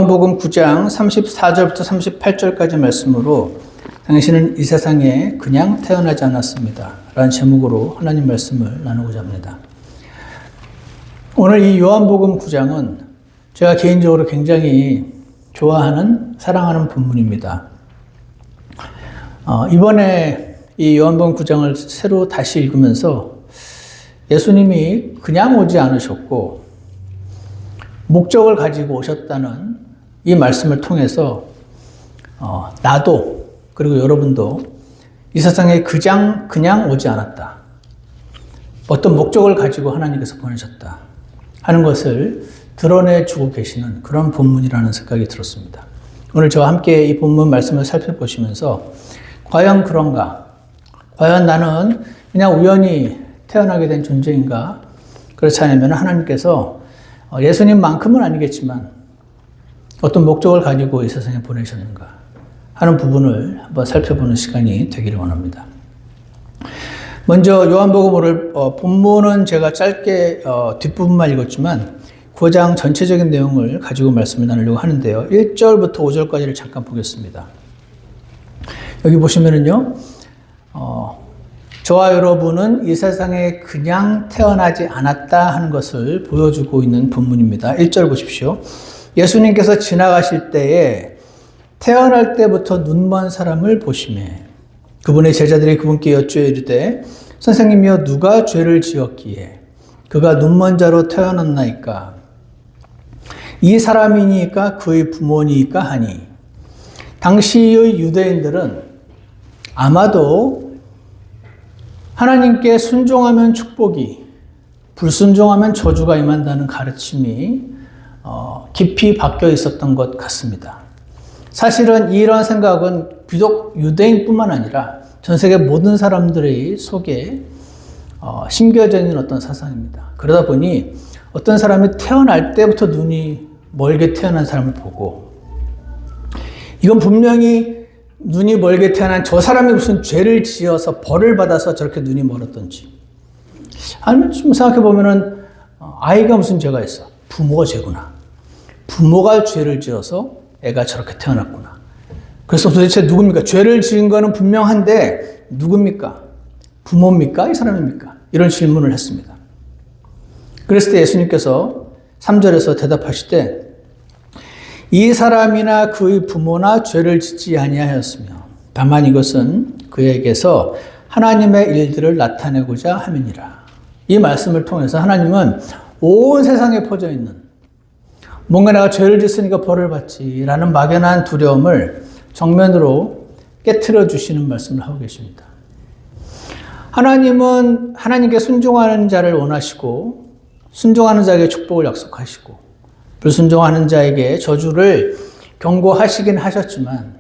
요한복음 9장 34절부터 38절까지 말씀으로 당신은 이 세상에 그냥 태어나지 않았습니다 라는 제목으로 하나님 말씀을 나누고자 합니다. 오늘 이 요한복음 9장은 제가 개인적으로 굉장히 좋아하는, 사랑하는 본문입니다. 이번에 이 요한복음 9장을 새로 다시 읽으면서 예수님이 그냥 오지 않으셨고 목적을 가지고 오셨다는 이 말씀을 통해서 나도 그리고 여러분도 이 세상에 그냥 오지 않았다. 어떤 목적을 가지고 하나님께서 보내셨다 하는 것을 드러내주고 계시는 그런 본문이라는 생각이 들었습니다. 오늘 저와 함께 이 본문 말씀을 살펴보시면서 과연 그런가? 과연 나는 그냥 우연히 태어나게 된 존재인가? 그렇지 않으면 하나님께서 예수님만큼은 아니겠지만 어떤 목적을 가지고 이 세상에 보내셨는가 하는 부분을 한번 살펴보는 시간이 되기를 원합니다. 먼저 요한복음 오늘 본문은 제가 짧게 뒷부분만 읽었지만 9장 전체적인 내용을 가지고 말씀을 나누려고 하는데요. 1절부터 5절까지를 잠깐 보겠습니다. 여기 보시면은요, 저와 여러분은 이 세상에 그냥 태어나지 않았다 하는 것을 보여주고 있는 본문입니다. 1절 보십시오. 예수님께서 지나가실 때에 태어날 때부터 눈먼 사람을 보시매 그분의 제자들이 그분께 여쭈어 이르되 선생님이여 누가 죄를 지었기에 그가 눈먼 자로 태어났나이까 이 사람이니까 그의 부모니까 하니 당시의 유대인들은 아마도 하나님께 순종하면 축복이, 불순종하면 저주가 임한다는 가르침이 깊이 박혀 있었던 것 같습니다. 사실은 이런 생각은 비록 유대인뿐만 아니라 전 세계 모든 사람들의 속에 심겨져 있는 어떤 사상입니다. 그러다 보니 어떤 사람이 태어날 때부터 눈이 멀게 태어난 사람을 보고 이건 분명히 눈이 멀게 태어난 저 사람이 무슨 죄를 지어서 벌을 받아서 저렇게 눈이 멀었던지 아니면 좀 생각해 보면은 아이가 무슨 죄가 있어? 부모가 죄구나. 부모가 죄를 지어서 애가 저렇게 태어났구나. 그래서 도대체 누굽니까? 죄를 지은 거는 분명한데 누굽니까? 부모입니까? 이 사람입니까? 이런 질문을 했습니다. 그랬을 때 예수님께서 3절에서 대답하시되 이 사람이나 그의 부모나 죄를 짓지 아니하였으며 다만 이것은 그에게서 하나님의 일들을 나타내고자 함이니라. 이 말씀을 통해서 하나님은 온 세상에 퍼져 있는 뭔가 내가 죄를 짓으니까 벌을 받지라는 막연한 두려움을 정면으로 깨트려 주시는 말씀을 하고 계십니다. 하나님은 하나님께 순종하는 자를 원하시고 순종하는 자에게 축복을 약속하시고 불순종하는 자에게 저주를 경고하시긴 하셨지만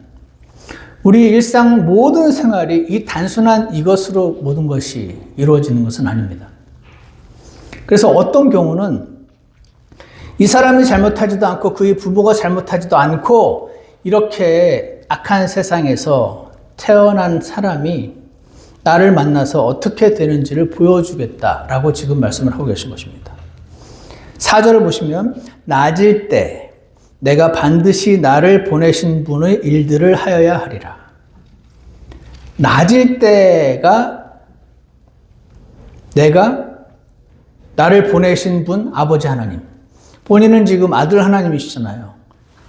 우리 일상 모든 생활이 이 단순한 이것으로 모든 것이 이루어지는 것은 아닙니다. 그래서 어떤 경우는 이 사람이 잘못하지도 않고 그의 부모가 잘못하지도 않고 이렇게 악한 세상에서 태어난 사람이 나를 만나서 어떻게 되는지를 보여주겠다라고 지금 말씀을 하고 계신 것입니다. 4절을 보시면 낮을 때 내가 반드시 나를 보내신 분의 일들을 하여야 하리라. 낮을 때가 내가 나를 보내신 분 아버지 하나님. 본인은 지금 아들 하나님이시잖아요.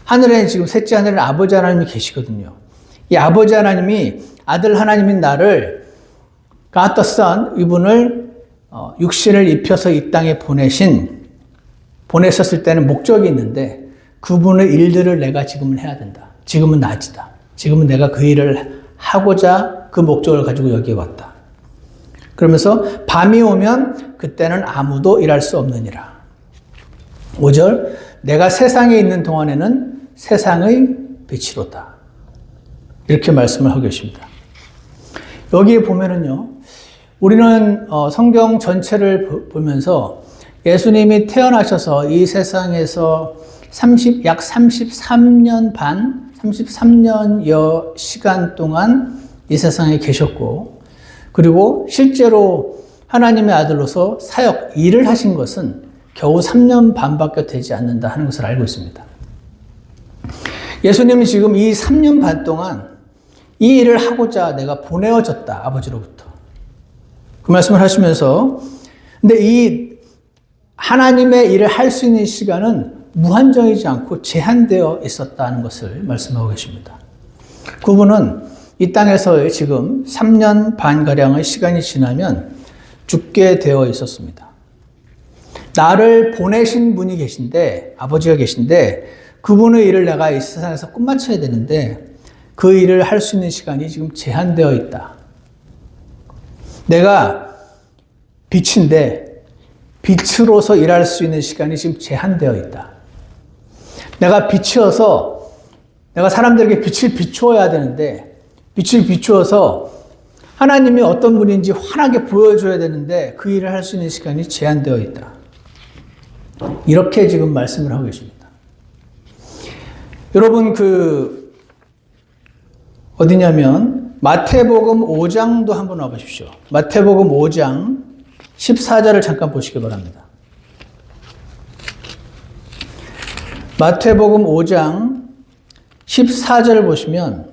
하늘에 지금 셋째 하늘에 아버지 하나님이 계시거든요. 이 아버지 하나님이 아들 하나님인 나를 God the Son, 이분을 육신을 입혀서 이 땅에 보내셨을 때는 목적이 있는데 그분의 일들을 내가 지금은 해야 된다. 지금은 낮이다. 지금은 내가 그 일을 하고자 그 목적을 가지고 여기에 왔다. 그러면서 밤이 오면 그때는 아무도 일할 수 없느니라. 5절 내가 세상에 있는 동안에는 세상의 빛이로다. 이렇게 말씀을 하고 계십니다. 여기에 보면은요, 우리는 성경 전체를 보면서 예수님이 태어나셔서 이 세상에서 약 33년 반, 33년여 시간 동안 이 세상에 계셨고, 그리고 실제로 하나님의 아들로서 사역, 일을 하신 것은 겨우 3년 반밖에 되지 않는다 하는 것을 알고 있습니다. 예수님은 지금 이 3년 반 동안 이 일을 하고자 내가 보내어졌다, 아버지로부터. 그 말씀을 하시면서, 근데 이 하나님의 일을 할 수 있는 시간은 무한정이지 않고 제한되어 있었다는 것을 말씀하고 계십니다. 그분은 이 땅에서 지금 3년 반가량의 시간이 지나면 죽게 되어 있었습니다. 나를 보내신 분이 계신데, 아버지가 계신데, 그분의 일을 내가 이 세상에서 끝마쳐야 되는데, 그 일을 할 수 있는 시간이 지금 제한되어 있다. 내가 빛인데, 빛으로서 일할 수 있는 시간이 지금 제한되어 있다. 내가 빛이어서, 내가 사람들에게 빛을 비추어야 되는데, 빛을 비추어서 하나님이 어떤 분인지 환하게 보여줘야 되는데, 그 일을 할 수 있는 시간이 제한되어 있다. 이렇게 지금 말씀을 하고 계십니다. 여러분, 어디냐면, 마태복음 5장도 한번 와보십시오. 마태복음 5장 14절을 잠깐 보시기 바랍니다. 마태복음 5장 14절을 보시면,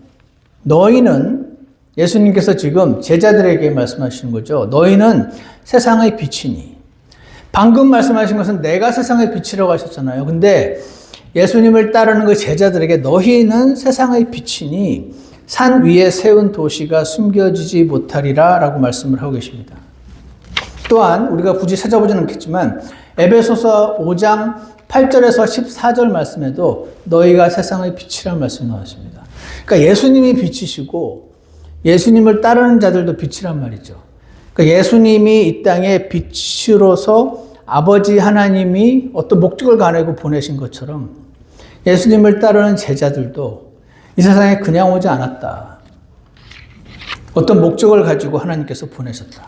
너희는, 예수님께서 지금 제자들에게 말씀하시는 거죠. 너희는 세상의 빛이니. 방금 말씀하신 것은 내가 세상의 빛이라고 하셨잖아요. 근데 예수님을 따르는 그 제자들에게 너희는 세상의 빛이니 산 위에 세운 도시가 숨겨지지 못하리라 라고 말씀을 하고 계십니다. 또한 우리가 굳이 찾아보지는 않겠지만 에베소서 5장 8절에서 14절 말씀에도 너희가 세상의 빛이라는 말씀이 나왔습니다. 그러니까 예수님이 빛이시고 예수님을 따르는 자들도 빛이란 말이죠. 그러니까 예수님이 이 땅에 빛으로서 아버지 하나님이 어떤 목적을 가지고 보내신 것처럼 예수님을 따르는 제자들도 이 세상에 그냥 오지 않았다. 어떤 목적을 가지고 하나님께서 보내셨다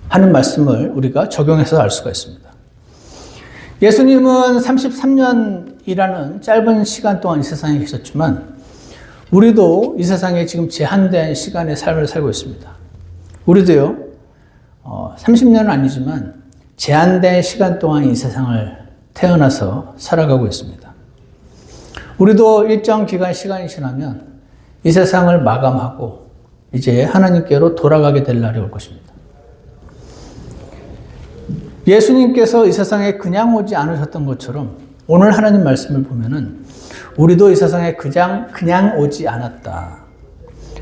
하는 말씀을 우리가 적용해서 알 수가 있습니다. 예수님은 33년이라는 짧은 시간 동안 이 세상에 계셨지만 우리도 이 세상에 지금 제한된 시간의 삶을 살고 있습니다. 우리도요, 30년은 아니지만 제한된 시간 동안 이 세상을 태어나서 살아가고 있습니다. 우리도 일정 기간 시간이 지나면 이 세상을 마감하고 이제 하나님께로 돌아가게 될 날이 올 것입니다. 예수님께서 이 세상에 그냥 오지 않으셨던 것처럼 오늘 하나님 말씀을 보면은 우리도 이 세상에 그냥 오지 않았다.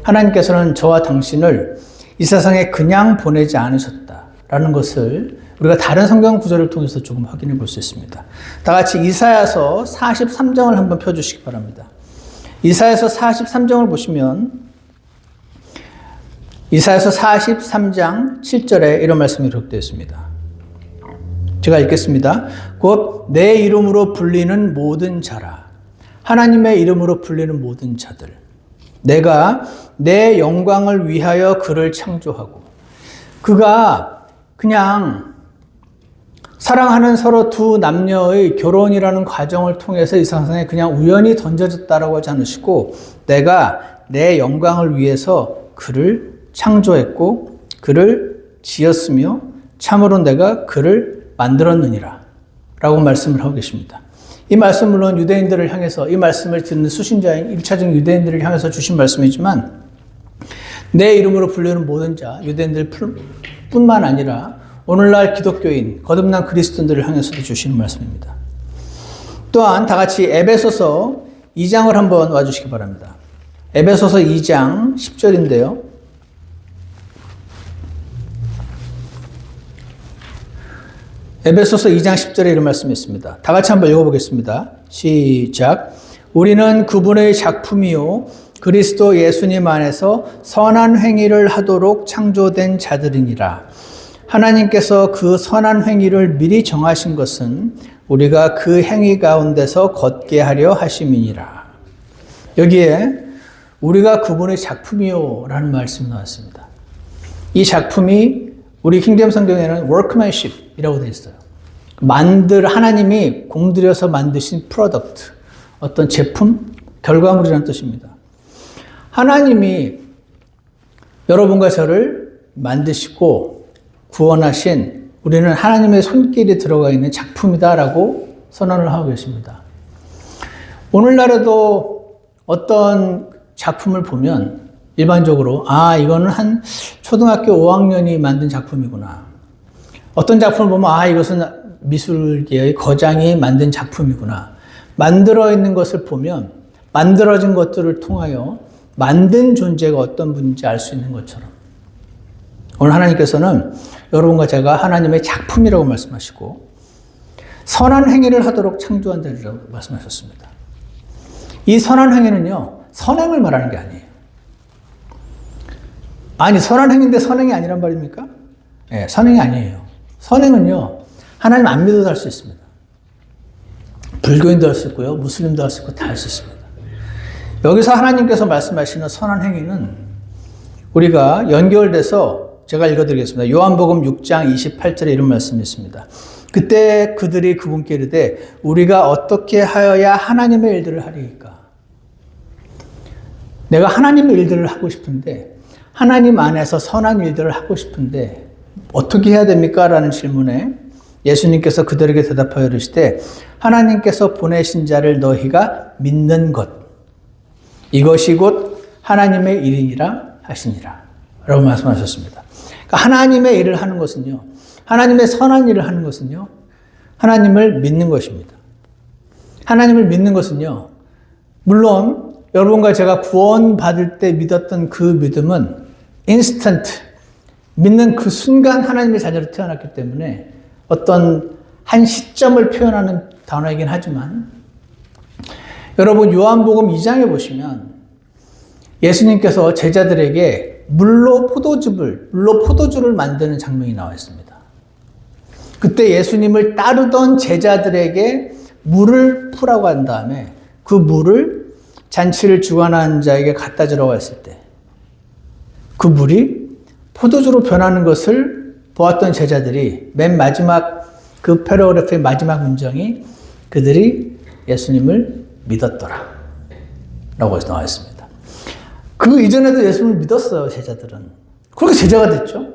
하나님께서는 저와 당신을 이 세상에 그냥 보내지 않으셨다라는 것을 우리가 다른 성경 구절을 통해서 조금 확인해 볼 수 있습니다. 다 같이 이사야서 43장을 한번 펴주시기 바랍니다. 이사야서 43장을 보시면 이사야서 43장 7절에 이런 말씀이 기록되어 있습니다. 제가 읽겠습니다. 곧 내 이름으로 불리는 모든 자라. 하나님의 이름으로 불리는 모든 자들. 내가 내 영광을 위하여 그를 창조하고 그가 그냥 사랑하는 서로 두 남녀의 결혼이라는 과정을 통해서 이 세상에 그냥 우연히 던져졌다라고 하지 않으시고 내가 내 영광을 위해서 그를 창조했고 그를 지었으며 참으로 내가 그를 만들었느니라 라고 말씀을 하고 계십니다. 이 말씀은 물론 유대인들을 향해서 이 말씀을 듣는 수신자인 1차적 유대인들을 향해서 주신 말씀이지만 내 이름으로 불리는 모든 자, 유대인들 뿐만 아니라 오늘날 기독교인, 거듭난 그리스도인들을 향해서도 주시는 말씀입니다. 또한 다 같이 에베소서 2장을 한번 와주시기 바랍니다. 에베소서 2장 10절인데요. 에베소서 2장 10절에 이런 말씀이 있습니다. 다 같이 한번 읽어보겠습니다. 시작. 우리는 그분의 작품이요 그리스도 예수님 안에서 선한 행위를 하도록 창조된 자들이니라. 하나님께서 그 선한 행위를 미리 정하신 것은 우리가 그 행위 가운데서 걷게 하려 하심이니라. 여기에 우리가 그분의 작품이요 라는 말씀이 나왔습니다. 이 작품이 우리 킹덤 성경에는 workmanship이라고 되어 있어요. 하나님이 공들여서 만드신 프로덕트, 어떤 제품, 결과물이라는 뜻입니다. 하나님이 여러분과 저를 만드시고 구원하신 우리는 하나님의 손길이 들어가 있는 작품이다라고 선언을 하고 계십니다. 오늘날에도 어떤 작품을 보면 일반적으로 이거는 한 초등학교 5학년이 만든 작품이구나. 어떤 작품을 보면 이것은 미술계의 거장이 만든 작품이구나. 만들어 있는 것을 보면 만들어진 것들을 통하여 만든 존재가 어떤 분인지 알 수 있는 것처럼 오늘 하나님께서는 여러분과 제가 하나님의 작품이라고 말씀하시고 선한 행위를 하도록 창조한 자리라고 말씀하셨습니다. 이 선한 행위는요, 선행을 말하는 게 아니에요. 아니, 선한 행위인데 선행이 아니란 말입니까? 네, 선행이 아니에요. 선행은요, 하나님 안 믿어도 할 수 있습니다. 불교인도 할 수 있고요, 무슬림도 할 수 있고 다 할 수 있습니다. 여기서 하나님께서 말씀하시는 선한 행위는 우리가 연결돼서 제가 읽어드리겠습니다. 요한복음 6장 28절에 이런 말씀이 있습니다. 그때 그들이 그분께 이르되 우리가 어떻게 하여야 하나님의 일들을 하리이까? 내가 하나님의 일들을 하고 싶은데 하나님 안에서 선한 일들을 하고 싶은데 어떻게 해야 됩니까? 라는 질문에 예수님께서 그들에게 대답하여 이르시되 하나님께서 보내신 자를 너희가 믿는 것 이것이 곧 하나님의 일이니라 하시니라 라고 말씀하셨습니다. 그러니까 하나님의 일을 하는 것은요, 하나님의 선한 일을 하는 것은요, 하나님을 믿는 것입니다. 하나님을 믿는 것은요, 물론 여러분과 제가 구원받을 때 믿었던 그 믿음은 인스턴트, 믿는 그 순간 하나님의 자녀로 태어났기 때문에 어떤 한 시점을 표현하는 단어이긴 하지만 여러분 요한복음 2장에 보시면 예수님께서 제자들에게 물로 포도주를 만드는 장면이 나와 있습니다. 그때 예수님을 따르던 제자들에게 물을 푸라고 한 다음에 그 물을 잔치를 주관하는 자에게 갖다 주라고 했을 때 그 물이 포도주로 변하는 것을 보았던 제자들이 맨 마지막 그 패러그래프의 마지막 문장이 그들이 예수님을 믿었더라 라고 나와 있습니다. 그 이전에도 예수님을 믿었어요, 제자들은. 그렇게 제자가 됐죠.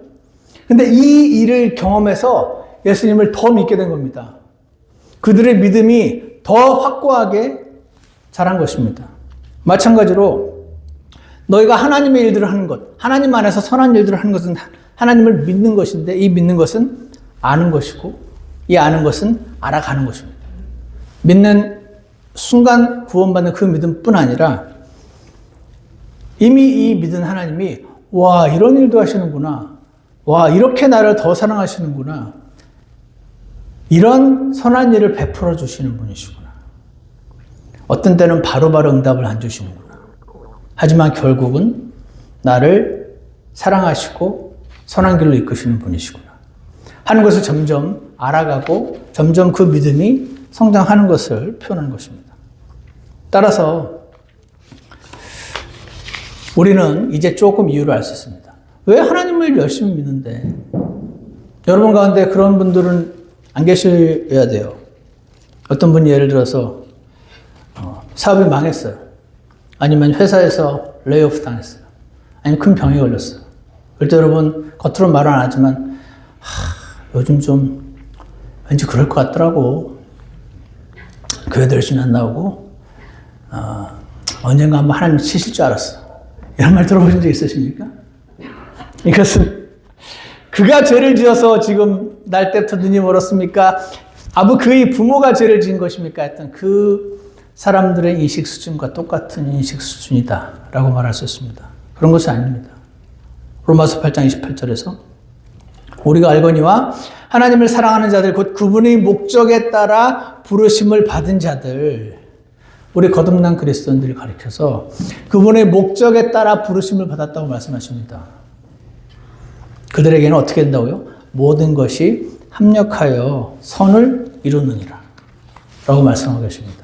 근데 이 일을 경험해서 예수님을 더 믿게 된 겁니다. 그들의 믿음이 더 확고하게 자란 것입니다. 마찬가지로 너희가 하나님의 일들을 하는 것, 하나님 안에서 선한 일들을 하는 것은 하나님을 믿는 것인데 이 믿는 것은 아는 것이고 이 아는 것은 알아가는 것입니다. 믿는 순간 구원받는 그 믿음뿐 아니라 이미 이 믿은 하나님이 와 이런 일도 하시는구나, 와 이렇게 나를 더 사랑하시는구나, 이런 선한 일을 베풀어 주시는 분이시구나, 어떤 때는 바로바로 응답을 안 주시는구나, 하지만 결국은 나를 사랑하시고 선한 길로 이끄시는 분이시구나 하는 것을 점점 알아가고 점점 그 믿음이 성장하는 것을 표현하는 것입니다. 따라서 우리는 이제 조금 이유를 알 수 있습니다. 왜 하나님을 열심히 믿는데? 여러분 가운데 그런 분들은 안 계셔야 돼요. 어떤 분이 예를 들어서 사업이 망했어요. 아니면 회사에서 레이오프 당했어요. 아니면 큰 병에 걸렸어요. 그럴 때 여러분 겉으로 말은 안 하지만 요즘 좀 왠지 그럴 것 같더라고. 교회도 열심히 안 나오고 언젠가 한번 하나님 치실 줄 알았어. 이런 말 들어보신 적 있으십니까? 이것은 그가 죄를 지어서 지금 날 때부터 눈이 멀었습니까? 그의 부모가 죄를 지은 것입니까? 했던 그 사람들의 인식 수준과 똑같은 인식 수준이다 라고 말할 수 있습니다. 그런 것이 아닙니다. 로마서 8장 28절에서 우리가 알거니와 하나님을 사랑하는 자들 곧 그분의 목적에 따라 부르심을 받은 자들, 우리 거듭난 그리스도인들을 가리켜서 그분의 목적에 따라 부르심을 받았다고 말씀하십니다. 그들에게는 어떻게 된다고요? 모든 것이 합력하여 선을 이루느니라 라고 말씀하고 계십니다.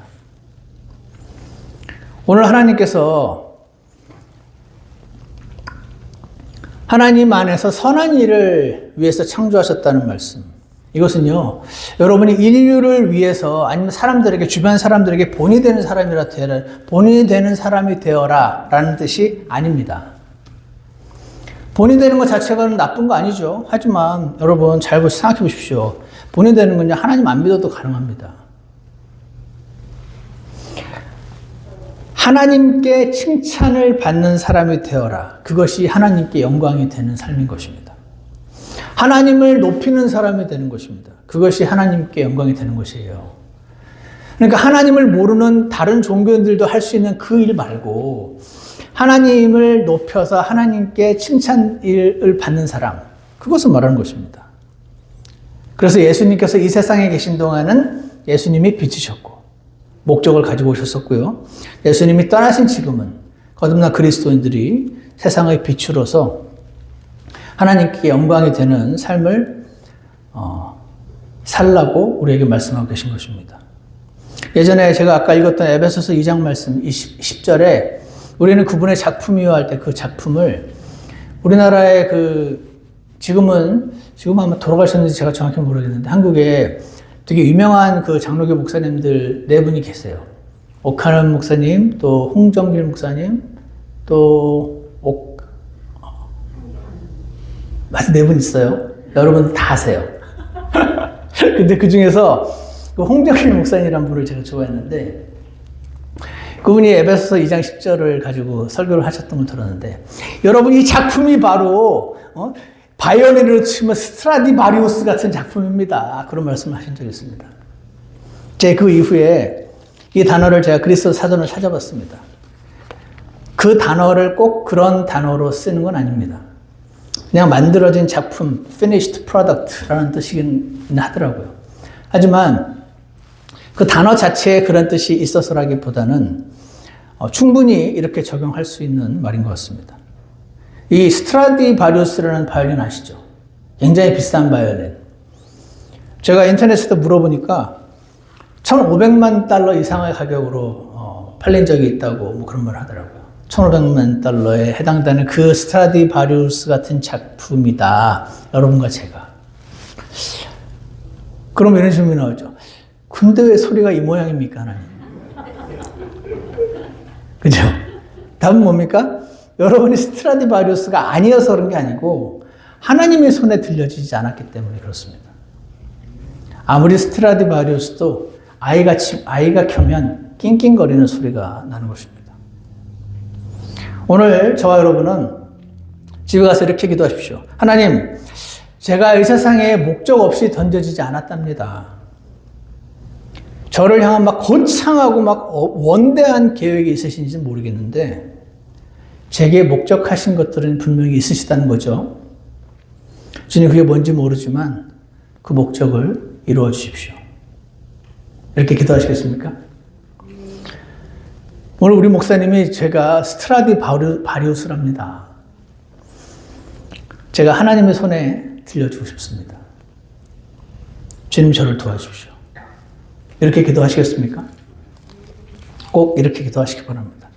오늘 하나님께서 하나님 안에서 선한 일을 위해서 창조하셨다는 말씀, 이것은요 여러분이 인류를 위해서 아니면 사람들에게, 주변 사람들에게 본이 되는 사람이라 되어라, 본이 되는 사람이 되어라 라는 뜻이 아닙니다. 본이 되는 것 자체가 나쁜 거 아니죠. 하지만 여러분 잘 생각해 보십시오. 본이 되는 건요 하나님 안 믿어도 가능합니다. 하나님께 칭찬을 받는 사람이 되어라. 그것이 하나님께 영광이 되는 삶인 것입니다. 하나님을 높이는 사람이 되는 것입니다. 그것이 하나님께 영광이 되는 것이에요. 그러니까 하나님을 모르는 다른 종교인들도 할 수 있는 그 일 말고 하나님을 높여서 하나님께 칭찬을 받는 사람, 그것을 말하는 것입니다. 그래서 예수님께서 이 세상에 계신 동안은 예수님이 빛이셨고 목적을 가지고 오셨었고요. 예수님이 떠나신 지금은 거듭난 그리스도인들이 세상의 빛으로서 하나님께 영광이 되는 삶을 살라고 우리에게 말씀하고 계신 것입니다. 예전에 제가 아까 읽었던 에베소서 2장 말씀 10절에 우리는 그분의 작품이요 할 때 그 작품을 우리나라의 지금 아마 돌아가셨는지 제가 정확히 모르겠는데 한국에 되게 유명한 그 장로교 목사님들 네 분이 계세요. 옥하는 목사님, 또 홍정길 목사님, 또 맞아, 네 분 있어요. 여러분 다 아세요. 근데 그 중에서 그 홍정길 목사님이라는 분을 제가 좋아했는데 그분이 에베소서 2장 10절을 가지고 설교를 하셨던 걸 들었는데 여러분 이 작품이 바로 바이올린으로 치면 스트라디바리우스 같은 작품입니다. 그런 말씀을 하신 적이 있습니다. 제가 그 이후에 이 단어를 제가 그리스도 사전을 찾아봤습니다. 그 단어를 꼭 그런 단어로 쓰는 건 아닙니다. 그냥 만들어진 작품, finished product라는 뜻이긴 하더라고요. 하지만 그 단어 자체에 그런 뜻이 있어서라기보다는 충분히 이렇게 적용할 수 있는 말인 것 같습니다. 이 스트라디바리우스라는 바이올린 아시죠? 굉장히 비싼 바이올린. 제가 인터넷에서 물어보니까 1,500만 달러 이상의 가격으로 팔린 적이 있다고 뭐 그런 말 하더라고요. 1,500만 달러에 해당되는 그 스트라디바리우스 같은 작품이다. 여러분과 제가. 그럼 이런 질문이 나오죠. 근데 왜 소리가 이 모양입니까, 하나님? 그죠? 답은 뭡니까? 여러분이 스트라디바리우스가 아니어서 그런 게 아니고 하나님의 손에 들려지지 않았기 때문에 그렇습니다. 아무리 스트라디바리우스도 아이가 켜면 낑낑거리는 소리가 나는 것입니다. 오늘 저와 여러분은 집에 가서 이렇게 기도하십시오. 하나님, 제가 이 세상에 목적 없이 던져지지 않았답니다. 저를 향한 막 거창하고 막 원대한 계획이 있으신지는 모르겠는데 제게 목적하신 것들은 분명히 있으시다는 거죠. 주님, 그게 뭔지 모르지만 그 목적을 이루어 주십시오. 이렇게 기도하시겠습니까? 오늘 우리 목사님이 제가 스트라디바리우스랍니다. 제가 하나님의 손에 들려주고 싶습니다. 주님, 저를 도와주십시오. 이렇게 기도하시겠습니까? 꼭 이렇게 기도하시기 바랍니다.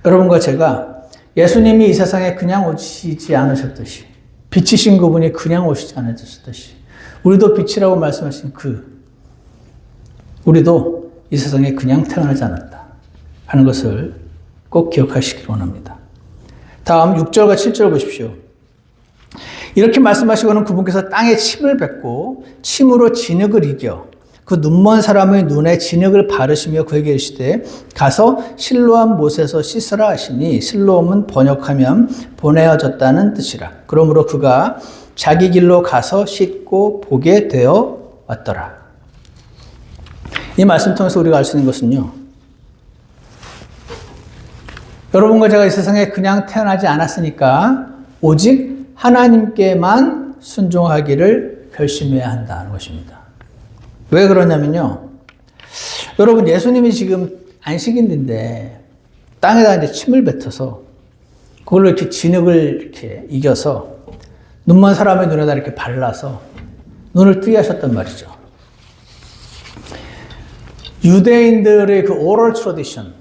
여러분과 제가 예수님이 이 세상에 그냥 오시지 않으셨듯이 빛이신 그분이 그냥 오시지 않으셨듯이 우리도 빛이라고 말씀하신 우리도 이 세상에 그냥 태어나지 않았다 하는 것을 꼭 기억하시길 원합니다. 다음 6절과 7절 보십시오. 이렇게 말씀하시고는 그분께서 땅에 침을 뱉고 침으로 진흙을 이겨 그 눈먼 사람의 눈에 진흙을 바르시며 그에게 이르시되 가서 실로암 못에서 씻으라 하시니 실로암은 번역하면 보내어졌다는 뜻이라. 그러므로 그가 자기 길로 가서 씻고 보게 되어 왔더라. 이 말씀 통해서 우리가 알 수 있는 것은요, 여러분과 제가 이 세상에 그냥 태어나지 않았으니까 오직 하나님께만 순종하기를 결심해야 한다는 것입니다. 왜 그러냐면요, 여러분, 예수님이 지금 안식일인데 땅에다 이제 침을 뱉어서 그걸로 이렇게 진흙을 이렇게 이겨서 눈먼 사람의 눈에다 이렇게 발라서 눈을 뜨게 하셨단 말이죠. 유대인들의 그 오럴 트래디션,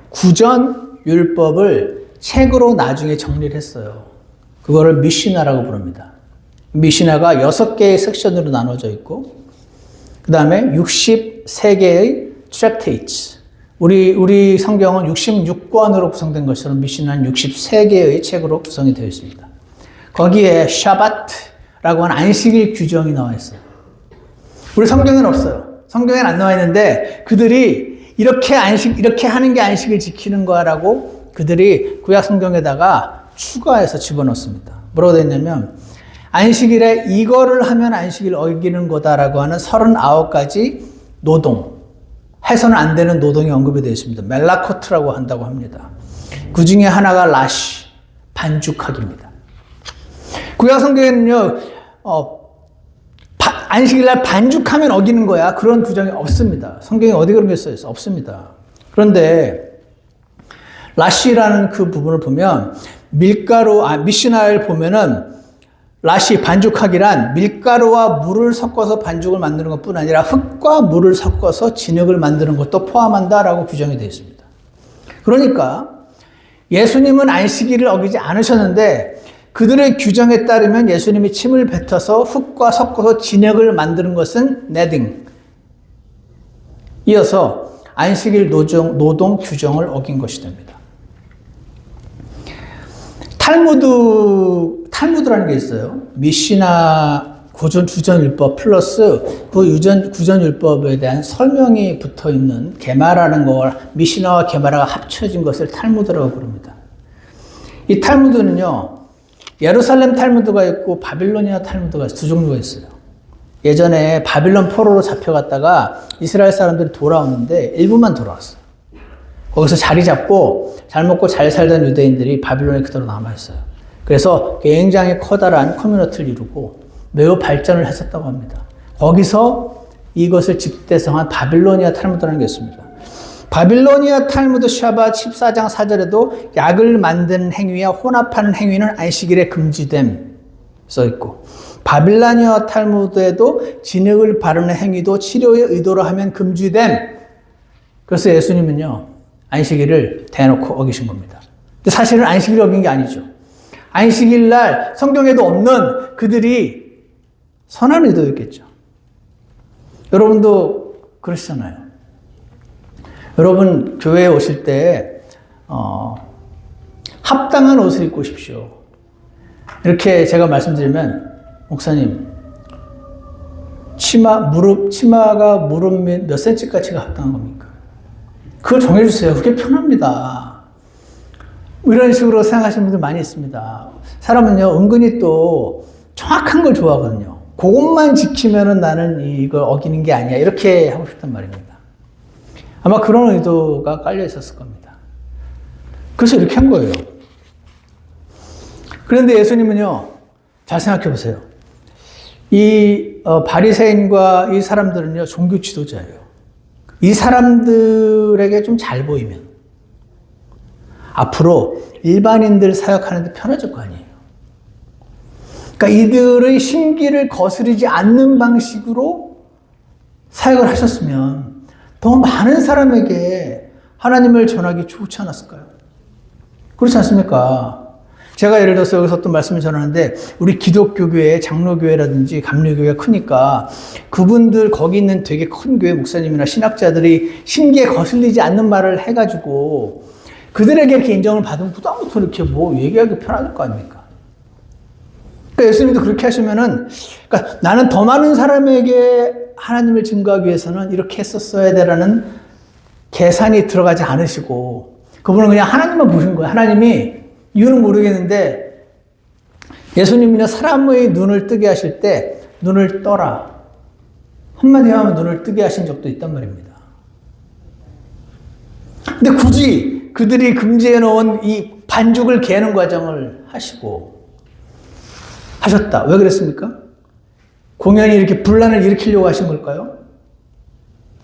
구전 율법을 책으로 나중에 정리를 했어요. 그거를 미시나라고 부릅니다. 미시나가 6개의 섹션으로 나눠져 있고, 그 다음에 63개의 트랙테이츠. 우리 성경은 66권으로 구성된 것처럼 미시나는 63개의 책으로 구성이 되어 있습니다. 거기에 샤바트라고 하는 안식일 규정이 나와 있어요. 우리 성경에는 없어요. 성경에는 안 나와 있는데 그들이 이렇게 하는 게 안식을 지키는 거라고 그들이 구약 성경에다가 추가해서 집어넣습니다. 뭐라고 되어 있냐면, 안식일에 이거를 하면 안식일 어기는 거다라고 하는 39가지 노동, 해서는 안 되는 노동이 언급이 되어 있습니다. 멜라코트라고 한다고 합니다. 그 중에 하나가 라시, 반죽하기입니다. 구약 성경에는요, 안식일날 반죽하면 어기는 거야. 그런 규정이 없습니다. 성경에 어디 그런 게 써 있어? 없습니다. 그런데 라시라는 그 부분을 보면 미시나를 보면은 라시 반죽하기란 밀가루와 물을 섞어서 반죽을 만드는 것뿐 아니라 흙과 물을 섞어서 진흙을 만드는 것도 포함한다라고 규정이 되어 있습니다. 그러니까 예수님은 안식일을 어기지 않으셨는데 그들의 규정에 따르면 예수님이 침을 뱉어서 흙과 섞어서 진흙을 만드는 것은 네딩. 이어서 안식일 노동 규정을 어긴 것이 됩니다. 탈무드라는 게 있어요. 미시나 구전율법 플러스 그 구전율법에 대한 설명이 붙어 있는 게마라는 걸 미시나와 게마라가 합쳐진 것을 탈무드라고 부릅니다. 이 탈무드는요, 예루살렘 탈무드가 있고 바빌로니아 탈무드가 두 종류가 있어요. 예전에 바빌론 포로로 잡혀갔다가 이스라엘 사람들이 돌아오는데 일부만 돌아왔어요. 거기서 자리 잡고 잘 먹고 잘 살던 유대인들이 바빌론에 그대로 남아있어요. 그래서 굉장히 커다란 커뮤니티를 이루고 매우 발전을 했었다고 합니다. 거기서 이것을 집대성한 바빌로니아 탈무드라는 게 있습니다. 바빌로니아 탈무드 샤밧 14장 4절에도 약을 만드는 행위와 혼합하는 행위는 안식일에 금지됨 써있고, 바빌로니아 탈무드에도 진흙을 바르는 행위도 치료의 의도로 하면 금지됨. 그래서 예수님은요, 안식일을 대놓고 어기신 겁니다. 근데 사실은 안식일을 어긴 게 아니죠. 안식일 날 성경에도 없는 그들이 선한 의도였겠죠. 여러분도 그러시잖아요. 여러분 교회에 오실 때 합당한 옷을 입고 오십시오. 이렇게 제가 말씀드리면, 목사님, 치마가 무릎 몇 센치까지가 합당한 겁니까? 그걸 정해주세요. 그게 편합니다. 이런 식으로 생각하시는 분들 많이 있습니다. 사람은요, 은근히 또 정확한 걸 좋아하거든요. 그것만 지키면은 나는 이걸 어기는 게 아니야. 이렇게 하고 싶단 말입니다. 아마 그런 의도가 깔려 있었을 겁니다. 그래서 이렇게 한 거예요. 그런데 예수님은요, 잘 생각해 보세요. 이 바리새인과 이 사람들은요, 종교 지도자예요. 이 사람들에게 좀 잘 보이면 앞으로 일반인들 사역하는데 편해질 거 아니에요. 그러니까 이들의 심기를 거스르지 않는 방식으로 사역을 하셨으면 더 많은 사람에게 하나님을 전하기 좋지 않았을까요? 그렇지 않습니까? 제가 예를 들어서 여기서 또 말씀을 전하는데, 우리 기독교교회, 장로교회라든지 감리교회가 크니까 그분들 거기 있는 되게 큰 교회 목사님이나 신학자들이 심기에 거슬리지 않는 말을 해가지고 그들에게 이렇게 인정을 받으면 부담부터 이렇게 뭐 얘기하기 편할 거 아닙니까? 그러니까 예수님도 그렇게 하시면은, 그러니까 나는 더 많은 사람에게 하나님을 증거하기 위해서는 이렇게 했었어야 되라는 계산이 들어가지 않으시고, 그분은 그냥 하나님만 보신 거예요. 하나님이 이유는 모르겠는데 예수님이나 사람의 눈을 뜨게 하실 때 눈을 떠라 한마디 하면 눈을 뜨게 하신 적도 있단 말입니다. 근데 굳이 그들이 금지해 놓은 이 반죽을 개는 과정을 하셨다. 왜 그랬습니까? 공연히 이렇게 분란을 일으키려고 하신 걸까요?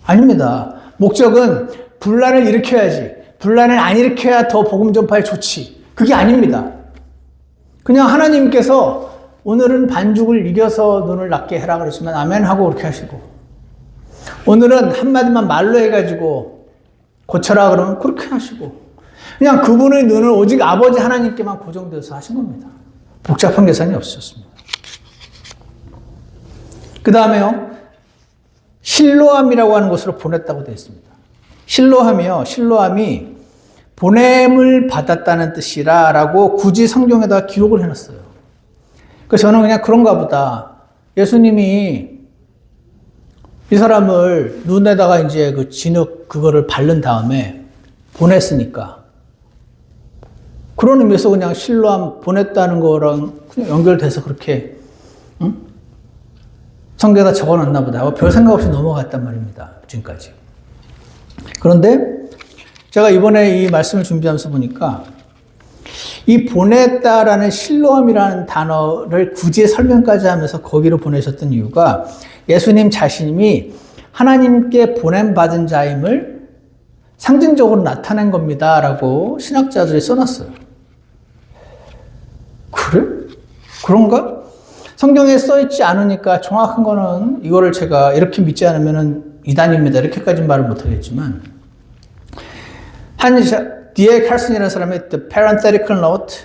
아닙니다. 목적은 분란을 일으켜야지, 분란을 안 일으켜야 더 복음 전파에 좋지, 그게 아닙니다. 그냥 하나님께서 오늘은 반죽을 이겨서 눈을 낮게 해라 그러시면 아멘 하고 그렇게 하시고, 오늘은 한마디만 말로 해가지고 고쳐라 그러면 그렇게 하시고, 그냥 그분의 눈은 오직 아버지 하나님께만 고정돼서 하신 겁니다. 복잡한 계산이 없으셨습니다. 그 다음에요, 실로암이라고 하는 곳으로 보냈다고 되어 있습니다. 실로암이 보냄을 받았다는 뜻이라 라고 굳이 성경에다 기록을 해놨어요. 그래서 저는 그냥 그런가 보다. 예수님이 이 사람을 눈에다가 이제 그 진흙 그거를 바른 다음에 보냈으니까 그런 의미에서 그냥 실로암 보냈다는 거랑 그냥 연결돼서 그렇게 성경에다 적어놨나 보다. 별 생각 없이 넘어갔단 말입니다. 지금까지. 그런데 제가 이번에 이 말씀을 준비하면서 보니까 이 보냈다라는 실로암이라는 단어를 굳이 설명까지 하면서 거기로 보내셨던 이유가 예수님 자신이 하나님께 보냄받은 자임을 상징적으로 나타낸 겁니다. 라고 신학자들이 써놨어요. 그래? 그런가? 성경에 써있지 않으니까 정확한 거는 이거를 제가 이렇게 믿지 않으면 이단입니다. 이렇게까지 말을 못하겠지만 D.A. 칼슨이라는 사람의 The Parenthetical Note,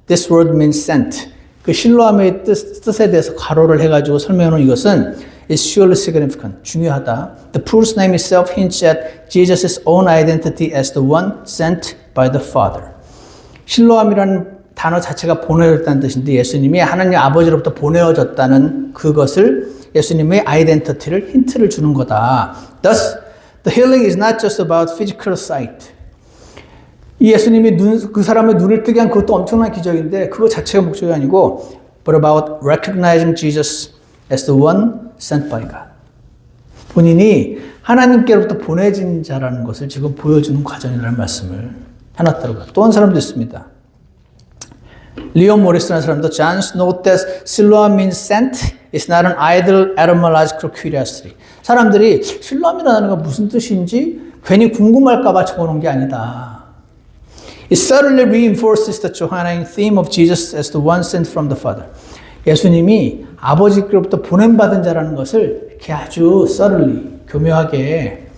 This word means sent. 그 실로암의 뜻에 대해서 가로를 해가지고 설명해놓은 이것은 is surely significant. 중요하다. The proof's name itself hints at Jesus' own identity as the one sent by the Father. 실로암이라는 단어 자체가 보내졌다는 뜻인데 예수님이 하나님 아버지로부터 보내어졌다는 그것을 예수님의 아이덴티티를 힌트를 주는 거다. Thus, the healing is not just about physical sight. 이 예수님이 그 사람의 눈을 뜨게 한 그것도 엄청난 기적인데 그거 자체가 목적이 아니고 but about recognizing Jesus as the one sent by God. 본인이 하나님께로부터 보내진 자라는 것을 지금 보여주는 과정이라는 말씀을 해놨더라고요. 또 한 사람도 있습니다. 리온 모리스라는 사람도 John's note that Siloam means sent is not an idle etymological curiosity. 사람들이 실로암이라는 건 무슨 뜻인지 괜히 궁금할까 봐 적어놓은 게 아니다. It certainly reinforces the Johannine theme of Jesus as the one sent from the Father. 예수님이 아버지께로부터 보냄받은 자라는 것을 이렇게 아주 certainly 교묘하게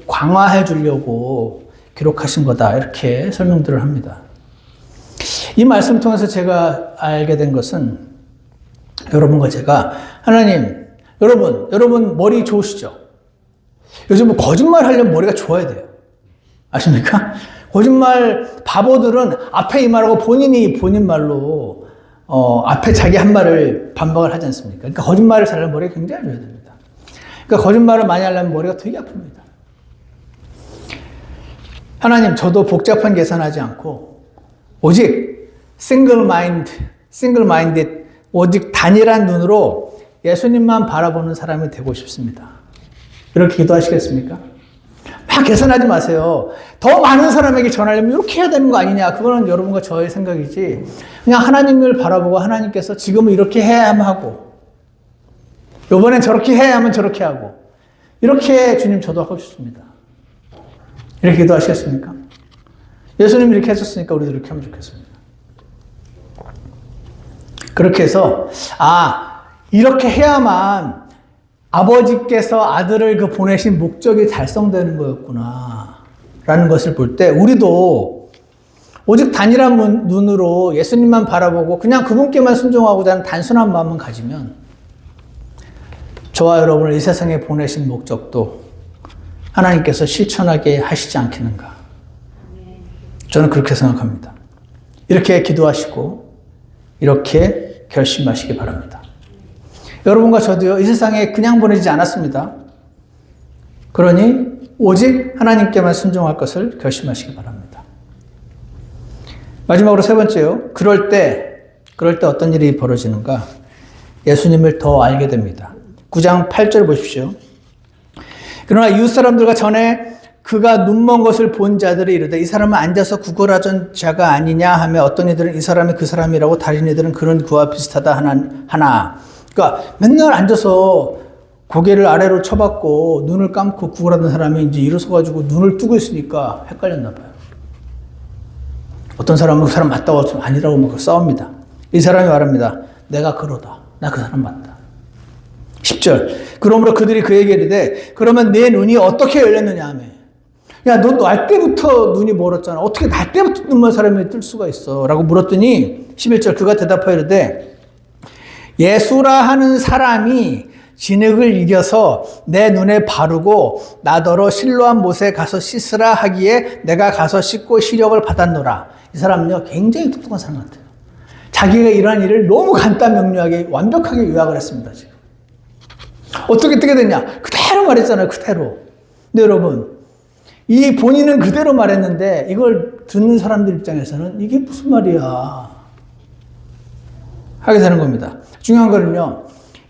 광화해 주려고 기록하신 거다. 이렇게 설명들을 합니다. 이 말씀을 통해서 제가 알게 된 것은 여러분과 제가 하나님, 여러분 머리 좋으시죠? 요즘 거짓말 하려면 머리가 좋아야 돼요. 아십니까? 거짓말 바보들은 앞에 이 말하고 본인 말로 앞에 자기 한 말을 반박을 하지 않습니까? 그러니까 거짓말을 잘하려면 머리가 굉장히 좋아야 됩니다. 그러니까 거짓말을 많이 하려면 머리가 되게 아픕니다. 하나님, 저도 복잡한 계산하지 않고 오직 single-minded, 오직 단일한 눈으로 예수님만 바라보는 사람이 되고 싶습니다. 이렇게 기도하시겠습니까? 막 계산하지 마세요. 더 많은 사람에게 전하려면 이렇게 해야 되는 거 아니냐. 그거는 여러분과 저의 생각이지. 그냥 하나님을 바라보고 하나님께서 지금은 이렇게 해야만 하고 이번엔 저렇게 해야 하면 저렇게 하고 이렇게 주님 저도 하고 싶습니다. 이렇게 기도하시겠습니까? 예수님이 이렇게 하셨으니까 우리도 이렇게 하면 좋겠습니다. 그렇게 해서 이렇게 해야만 아버지께서 아들을 그 보내신 목적이 달성되는 거였구나 라는 것을 볼 때 우리도 오직 단일한 눈으로 예수님만 바라보고 그냥 그분께만 순종하고자 하는 단순한 마음만 가지면 저와 여러분을 이 세상에 보내신 목적도 하나님께서 실천하게 하시지 않겠는가. 저는 그렇게 생각합니다. 이렇게 기도하시고 이렇게 결심하시기 바랍니다. 여러분과 저도요, 이 세상에 그냥 보내지 않았습니다. 그러니 오직 하나님께만 순종할 것을 결심하시기 바랍니다. 마지막으로 세 번째요. 그럴 때 어떤 일이 벌어지는가? 예수님을 더 알게 됩니다. 9장 8절 보십시오. 그러나 이웃 사람들과 전에 그가 눈먼 것을 본 자들이 이르되 이 사람은 앉아서 구걸하던 자가 아니냐 하며 어떤 이들은 이 사람이 그 사람이라고 다른 이들은 그런 그와 비슷하다 하나. 그러니까 맨날 앉아서 고개를 아래로 쳐박고 눈을 감고 구걸하던 사람이 이제 일어서가지고 눈을 뜨고 있으니까 헷갈렸나 봐요. 어떤 사람은 그 사람 맞다고 아니라고 막 싸웁니다. 이 사람이 말합니다. 내가 그러다. 나 그 사람 맞다. 10절. 그러므로 그들이 그에게 이르되 그러면 내 눈이 어떻게 열렸느냐 하며 야, 너 날 때부터 눈이 멀었잖아. 어떻게 날 때부터 눈먼 사람이 뜰 수가 있어? 라고 물었더니 11절 그가 대답하여 이르되 예수라 하는 사람이 진흙을 이겨서 내 눈에 바르고 나더러 실로암 못에 가서 씻으라 하기에 내가 가서 씻고 시력을 받았노라. 이 사람은요 굉장히 똑똑한 사람 같아요. 자기가 이러한 일을 너무 간단 명료하게 완벽하게 요약을 했습니다. 지금. 어떻게 됐냐? 그대로 말했잖아요. 그대로. 근데 여러분, 이 본인은 그대로 말했는데 이걸 듣는 사람들 입장에서는 이게 무슨 말이야 하게 되는 겁니다. 중요한 거는요,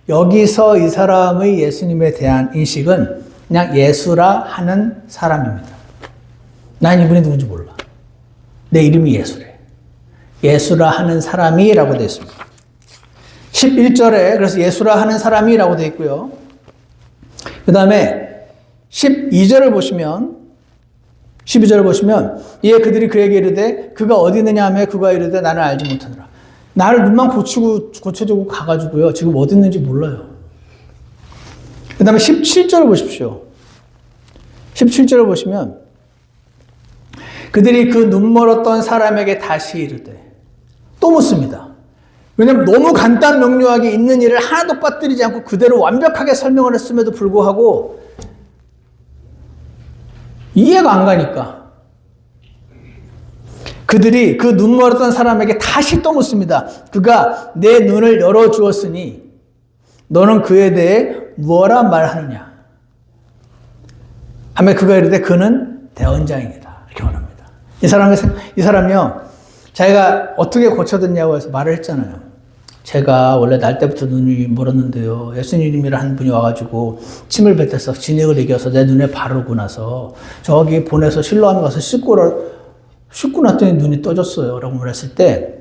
여기서 이 사람의 예수님에 대한 인식은 그냥 예수라 하는 사람입니다. 난 이분이 누군지 몰라. 내 이름이 예수래. 예수라 하는 사람이라고 되어 있습니다. 11절에 그래서 예수라 하는 사람이라고 되어 있고요. 그 다음에 12절을 보시면 이에 그들이 그에게 이르되 그가 어디 있느냐 하며 그가 이르되 나는 알지 못하노라. 나를 눈만 고쳐주고 가가지고요. 지금 어디 있는지 몰라요. 그 다음에 17절을 보십시오. 17절을 보시면 그들이 그 눈 멀었던 사람에게 다시 이르되 또 묻습니다. 왜냐하면 너무 간단 명료하게 있는 일을 하나도 빠뜨리지 않고 그대로 완벽하게 설명을 했음에도 불구하고 이해가 안 가니까 그들이 그 눈 멀었던 사람에게 다시 또 묻습니다. 그가 내 눈을 열어주었으니 너는 그에 대해 무엇라 말하느냐 하며 그가 이르되 그는 대언자이니라 이렇게 말합니다. 이 사람이요 자기가 어떻게 고쳐졌냐고 해서 말을 했잖아요. 제가 원래 날 때부터 눈이 멀었는데요. 예수님이라 한 분이 와가지고 침을 뱉어서 진액을 이겨서 내 눈에 바르고 나서 저기 보내서 실로암에 가서 씻고 났더니 눈이 떠졌어요. 라고 말했을 때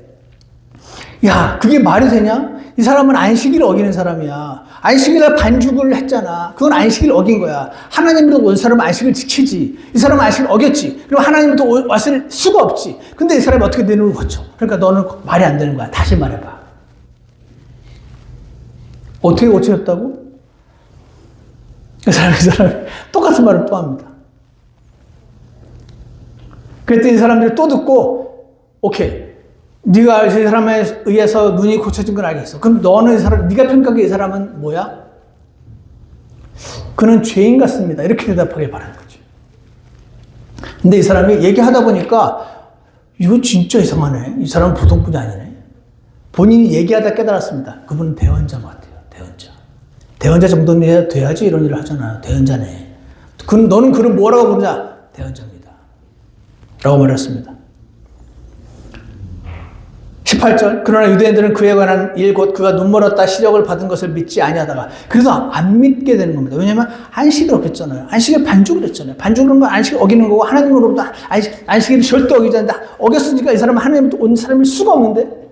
야 그게 말이 되냐? 이 사람은 안식일을 어기는 사람이야. 안식일에 반죽을 했잖아. 그건 안식일을 어긴 거야. 하나님으로부터 온 사람은 안식을 지키지. 이 사람은 안식을 어겼지. 그리고 하나님으로부터 왔을 수가 없지. 근데 이 사람이 어떻게 내 눈을 고쳐? 그러니까 너는 말이 안 되는 거야. 다시 말해봐. 어떻게 고쳐졌다고? 이 사람이 똑같은 말을 또 합니다. 그랬더니 이 사람들이 또 듣고 오케이. 네가 이 사람에 의해서 눈이 고쳐진 건 알겠어. 그럼 너는 이 사람, 네가 평가하기에 이 사람은 뭐야? 그는 죄인 같습니다. 이렇게 대답하길 바라는 거지. 근데 이 사람이 얘기하다 보니까 이거 진짜 이상하네. 이 사람은 보통 분이 아니네. 본인이 얘기하다 깨달았습니다. 그분은 대언자 같아요. 대언자 정도는 돼야지 이런 일을 하잖아요. 대언자네. 너는 그를 뭐라고 부르냐? 대언자입니다. 라고 말했습니다. 18절 그러나 유대인들은 그에 관한 일 곧 그가 눈멀었다 시력을 받은 것을 믿지 아니하다가 그래서 안 믿게 되는 겁니다. 왜냐하면 안식을 어겼잖아요. 안식을 반죽을 했잖아요. 반죽은 건 안식을 어기는 거고 하나님으로부터 안식일을 절대 어기지 않는다. 어겼으니까 이 사람은 하나님으로부터 온 사람일 수가 없는데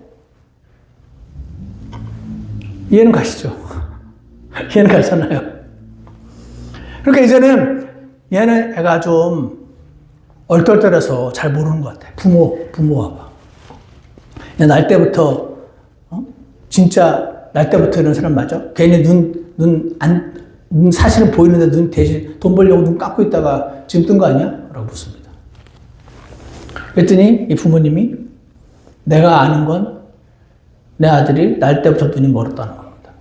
이해는 가시죠? 이해는 가잖아요. 그러니까 이제는 얘는 애가 좀 얼떨떨해서 잘 모르는 것 같아. 부모와 봐. 날 때부터, 진짜, 날 때부터 이런 사람 맞아? 괜히 눈 사실은 보이는데 눈 대신 돈 벌려고 눈 감고 있다가 지금 뜬 거 아니야? 라고 묻습니다. 그랬더니 이 부모님이 내가 아는 건 내 아들이 날 때부터 눈이 멀었다는 겁니다.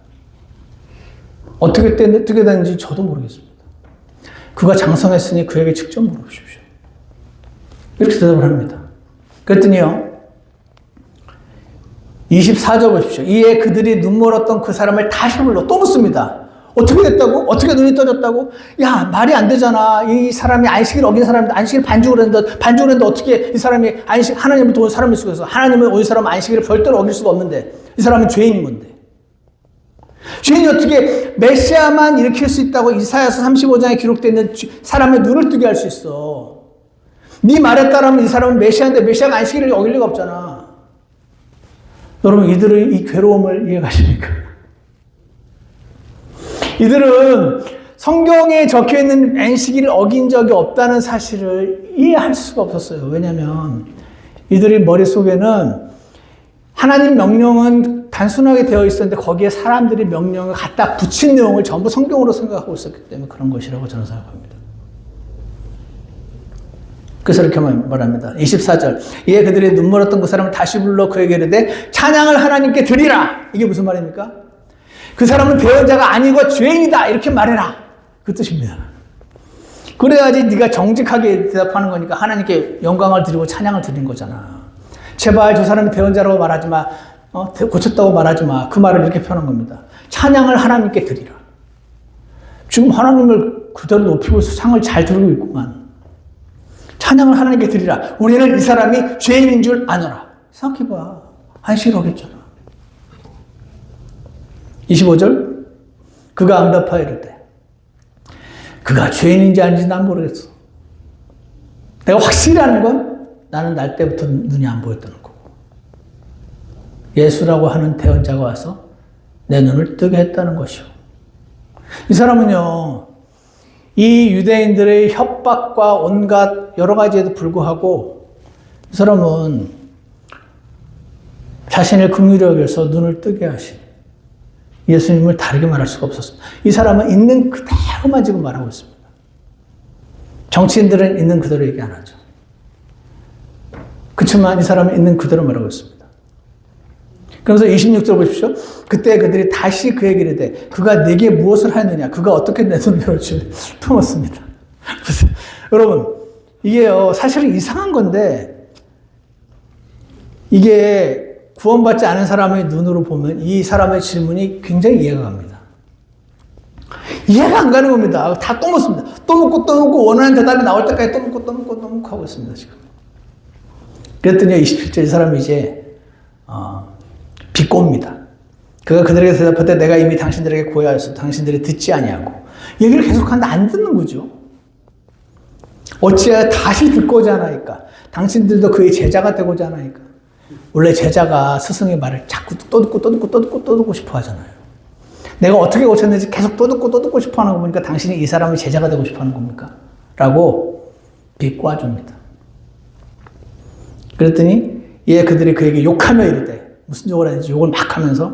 어떻게 됐는지 저도 모르겠습니다. 그가 장성했으니 그에게 직접 물어보십시오. 이렇게 대답을 합니다. 그랬더니요, 24절 보십시오. 이에 그들이 눈멀었던 그 사람을 다시 불러 또 묻습니다. 어떻게 됐다고? 어떻게 눈이 떠졌다고? 야, 말이 안 되잖아. 이 사람이 안식일 어긴 사람인데 안식일 반죽을 했는데 어떻게 이 사람이 하나님부터 온 사람일 수가 있어. 하나님을 온 사람은 안식일을 절대로 어길 수가 없는데 이 사람은 죄인인 건데. 죄인이 어떻게 메시아만 일으킬 수 있다고 이사야서 35장에 기록되어 있는 사람의 눈을 뜨게 할 수 있어. 네 말에 따르면 이 사람은 메시아인데 메시아가 안식일을 어길 리가 없잖아. 여러분, 이들의 이 괴로움을 이해가십니까? 이들은 성경에 적혀있는 안식일을 어긴 적이 없다는 사실을 이해할 수가 없었어요. 왜냐하면 이들의 머릿속에는 하나님 명령은 단순하게 되어 있었는데 거기에 사람들이 명령을 갖다 붙인 내용을 전부 성경으로 생각하고 있었기 때문에 그런 것이라고 저는 생각합니다. 그래서 이렇게 말합니다. 24절. 이에 그들이 눈물었던 그 사람을 다시 불러 그에게 이르되 찬양을 하나님께 드리라. 이게 무슨 말입니까? 그 사람은 대언자가 아니고 죄인이다. 이렇게 말해라. 그 뜻입니다. 그래야지 네가 정직하게 대답하는 거니까 하나님께 영광을 드리고 찬양을 드리는 거잖아. 제발 저 사람이 대언자라고 말하지 마. 고쳤다고 말하지 마. 그 말을 이렇게 표현한 겁니다. 찬양을 하나님께 드리라. 지금 하나님을 그대로 높이고 상을 잘 들고 있구만. 찬양을 하나님께 드리라. 우리는 이 사람이 죄인인 줄 아노라. 생각해봐. 안식일 어겼잖아. 25절. 그가 응답하여 이르되 그가 죄인인지 아닌지 난 모르겠어. 내가 확실히 아는 건 나는 날 때부터 눈이 안 보였다는 거고. 예수라고 하는 대언자가 와서 내 눈을 뜨게 했다는 것이요. 이 사람은요, 이 유대인들의 협박과 온갖 여러 가지에도 불구하고 이 사람은 자신의 긍휼히 여겨서 눈을 뜨게 하신 예수님을 다르게 말할 수가 없었습니다. 이 사람은 있는 그대로만 지금 말하고 있습니다. 정치인들은 있는 그대로 얘기 안 하죠. 그렇지만 이 사람은 있는 그대로 말하고 있습니다. 그러면서 26절 보십시오. 그때 그들이 다시 그 얘기를 해. 그가 내게 무엇을 하느냐? 그가 어떻게 내 눈을 열어줄 품었습니다. 여러분, 이게요, 사실은 이상한 건데, 이게 구원받지 않은 사람의 눈으로 보면 이 사람의 질문이 굉장히 이해가 갑니다. 이해가 안 가는 겁니다. 다 또 묻습니다. 또 묻고 원하는 대답이 나올 때까지 또 묻고 하고 있습니다, 지금. 그랬더니 27절 이 사람이 이제, 비꼬입니다. 그가 그들에게 대답할 때 내가 이미 당신들에게 고하였어. 당신들이 듣지 아니하고. 얘기를 계속하는데 안 듣는 거죠. 어찌하여 다시 듣고자 하나이까. 당신들도 그의 제자가 되고자 하나이까. 원래 제자가 스승의 말을 자꾸 또 듣고 싶어 하잖아요. 내가 어떻게 고쳤는지 계속 또 듣고 싶어 하는 거 보니까 당신이 이 사람의 제자가 되고 싶어 하는 겁니까? 라고 비꼬아줍니다. 그랬더니 그들이 그에게 욕하며 이르되 무슨 욕을 하는지 욕을 막 하면서